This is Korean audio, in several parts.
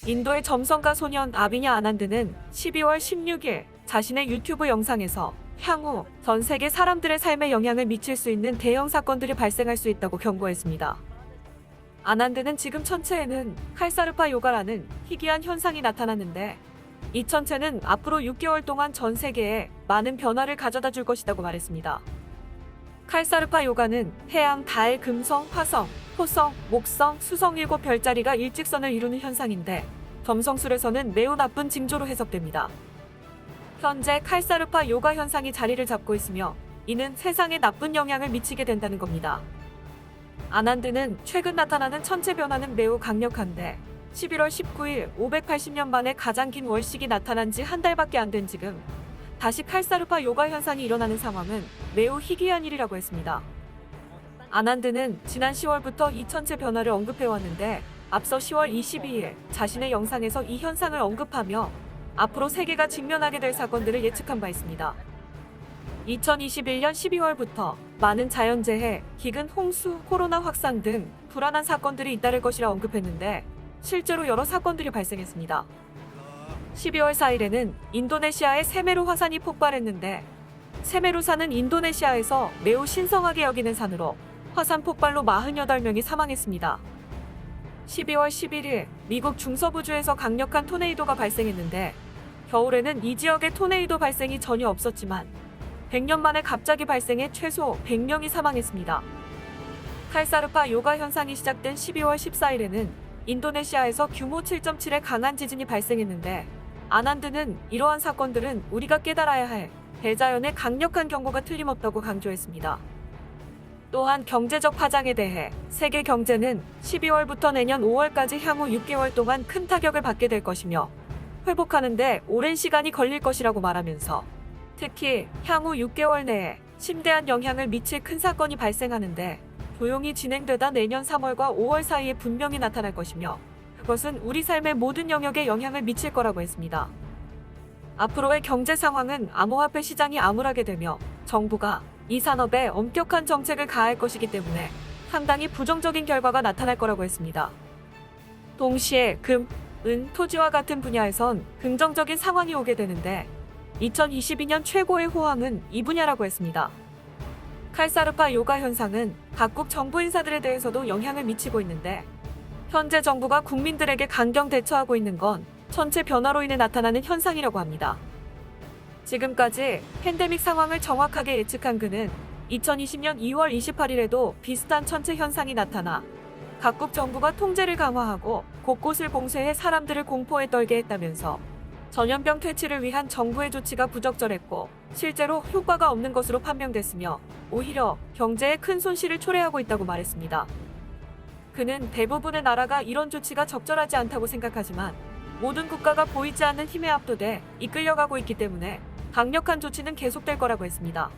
인도의 점성가 소년 아비냐 아난드는 12월 16일 자신의 유튜브 영상에서 향후 전 세계 사람들의 삶에 영향을 미칠 수 있는 대형 사건들이 발생할 수 있다고 경고했습니다. 아난드는 지금 천체에는 칼사르파 요가라는 희귀한 현상이 나타났는데 이 천체는 앞으로 6개월 동안 전 세계에 많은 변화를 가져다 줄 것이라고 말했습니다. 칼사르파 요가는 태양, 달, 금성, 화성, 토성, 목성, 수성 7별자리가 일직선을 이루는 현상인데 점성술에서는 매우 나쁜 징조로 해석됩니다. 현재 칼사르파 요가 현상이 자리를 잡고 있으며 이는 세상에 나쁜 영향을 미치게 된다는 겁니다. 아난드는 최근 나타나는 천체 변화는 매우 강력한데 11월 19일 580년 만에 가장 긴 월식이 나타난 지 한 달밖에 안 된 지금 다시 칼사르파 요가 현상이 일어나는 상황은 매우 희귀한 일이라고 했습니다. 아난드는 지난 10월부터 이 천체 변화를 언급해왔는데 앞서 10월 22일 자신의 영상에서 이 현상을 언급하며 앞으로 세계가 직면하게 될 사건들을 예측한 바 있습니다. 2021년 12월부터 많은 자연재해, 기근, 홍수, 코로나 확산 등 불안한 사건들이 잇따를 것이라 언급했는데 실제로 여러 사건들이 발생했습니다. 12월 4일에는 인도네시아의 세메루 화산이 폭발했는데 세메루산은 인도네시아에서 매우 신성하게 여기는 산으로 화산 폭발로 48명이 사망했습니다. 12월 11일 미국 중서부주에서 강력한 토네이도가 발생했는데 겨울에는 이 지역의 토네이도 발생이 전혀 없었지만 100년 만에 갑자기 발생해 최소 100명이 사망했습니다. 칼사르파 요가 현상이 시작된 12월 14일에는 인도네시아에서 규모 7.7의 강한 지진이 발생했는데 아난드는 이러한 사건들은 우리가 깨달아야 할 대자연의 강력한 경고가 틀림없다고 강조했습니다. 또한 경제적 파장에 대해 세계 경제는 12월부터 내년 5월까지 향후 6개월 동안 큰 타격을 받게 될 것이며 회복하는 데 오랜 시간이 걸릴 것이라고 말하면서 특히 향후 6개월 내에 심대한 영향을 미칠 큰 사건이 발생하는데 조용히 진행되다 내년 3월과 5월 사이에 분명히 나타날 것이며 그것은 우리 삶의 모든 영역에 영향을 미칠 거라고 했습니다. 앞으로의 경제 상황은 암호화폐 시장이 암울하게 되며 정부가 이 산업에 엄격한 정책을 가할 것이기 때문에 상당히 부정적인 결과가 나타날 거라고 했습니다. 동시에 금, 은, 토지와 같은 분야에선 긍정적인 상황이 오게 되는데 2022년 최고의 호황은 이 분야라고 했습니다. 칼사르파 요가 현상은 각국 정부 인사들에 대해서도 영향을 미치고 있는데 현재 정부가 국민들에게 강경 대처하고 있는 건 천체 변화로 인해 나타나는 현상이라고 합니다. 지금까지 팬데믹 상황을 정확하게 예측한 그는 2020년 2월 28일에도 비슷한 천체 현상이 나타나 각국 정부가 통제를 강화하고 곳곳을 봉쇄해 사람들을 공포에 떨게 했다면서 전염병 퇴치를 위한 정부의 조치가 부적절했고 실제로 효과가 없는 것으로 판명됐으며 오히려 경제에 큰 손실을 초래하고 있다고 말했습니다. 그는 대부분의 나라가 이런 조치가 적절하지 않다고 생각하지만 모든 국가가 보이지 않는 힘에 압도돼 이끌려가고 있기 때문에 강력한 조치는 계속될 거라고 했습니다.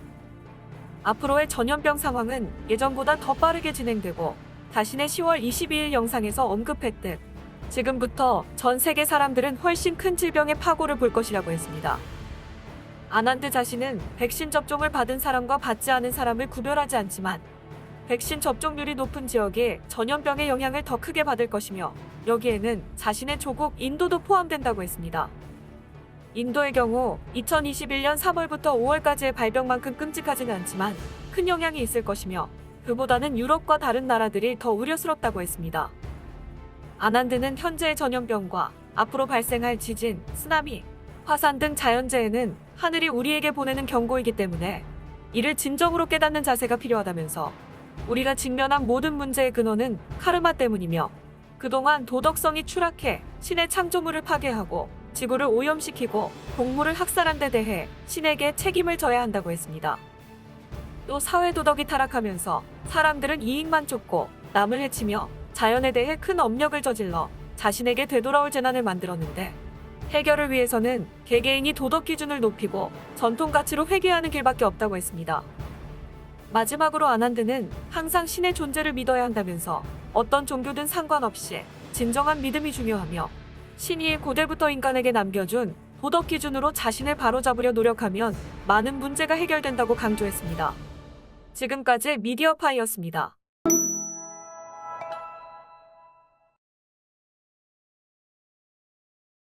앞으로의 전염병 상황은 예전보다 더 빠르게 진행되고 자신의 10월 22일 영상에서 언급했듯 지금부터 전 세계 사람들은 훨씬 큰 질병의 파고를 볼 것이라고 했습니다. 아난드 자신은 백신 접종을 받은 사람과 받지 않은 사람을 구별하지 않지만 백신 접종률이 높은 지역이 전염병의 영향을 더 크게 받을 것이며 여기에는 자신의 조국 인도도 포함된다고 했습니다. 인도의 경우 2021년 3월부터 5월까지의 발병만큼 끔찍하지는 않지만 큰 영향이 있을 것이며 그보다는 유럽과 다른 나라들이 더 우려스럽다고 했습니다. 아난드는 현재의 전염병과 앞으로 발생할 지진, 쓰나미, 화산 등 자연재해는 하늘이 우리에게 보내는 경고이기 때문에 이를 진정으로 깨닫는 자세가 필요하다면서 우리가 직면한 모든 문제의 근원은 카르마 때문이며 그동안 도덕성이 추락해 신의 창조물을 파괴하고 지구를 오염시키고 동물을 학살한 데 대해 신에게 책임을 져야 한다고 했습니다. 또 사회도덕이 타락하면서 사람들은 이익만 쫓고 남을 해치며 자연에 대해 큰 업력을 저질러 자신에게 되돌아올 재난을 만들었는데 해결을 위해서는 개개인이 도덕 기준을 높이고 전통 가치로 회귀하는 길밖에 없다고 했습니다. 마지막으로 아난드는 항상 신의 존재를 믿어야 한다면서 어떤 종교든 상관없이 진정한 믿음이 중요하며 신이 고대부터 인간에게 남겨준 도덕 기준으로 자신을 바로잡으려 노력하면 많은 문제가 해결된다고 강조했습니다. 지금까지 미디어파이였습니다.